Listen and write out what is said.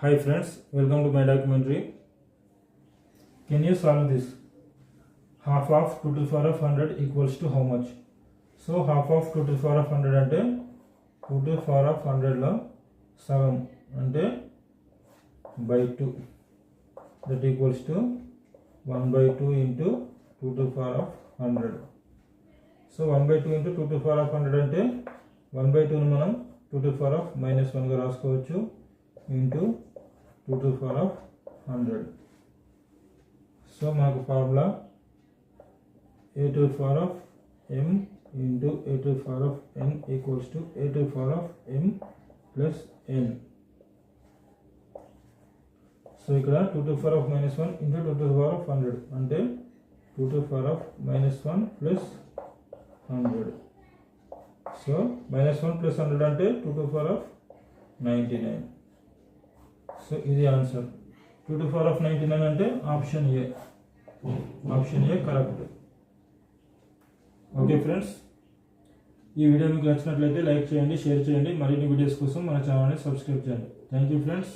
Hi friends, welcome to my documentary. Can you solve this? Half of 2 to the power of 100 equals to how much? So half of 2 to the power of 100 అంటే 2 to the power of 100 లో సగం అంటే by 2, that equals to 1 by 2 into 2 to the power of 100. So 1 by 2 into 2 to the power of 100 అంటే 1 by 2 ని మనం 2 to the power of -1 గా రాసుకోవచ్చు into 2 to the power of 100. So మనకు formula a to the power of m into a to the power of n equals to a to the power of m plus n. So ఇక్కడ 2 to the power of -1 into 2 to the power of 100 అంటే 2 to the power of -1 plus 100. So -1 plus 100 అంటే 2 to the power of 99. So ఇది answer. 2 to the power of 99 అంటే option A correct. Okay friends, ఈ video మీకు నచ్చినట్లయితే like చేయండి, share చేయండి. మరిన్ని వీడియోస్ కోసం మన ఛానల్ని సబ్స్క్రైబ్ చేయండి. Thank you friends.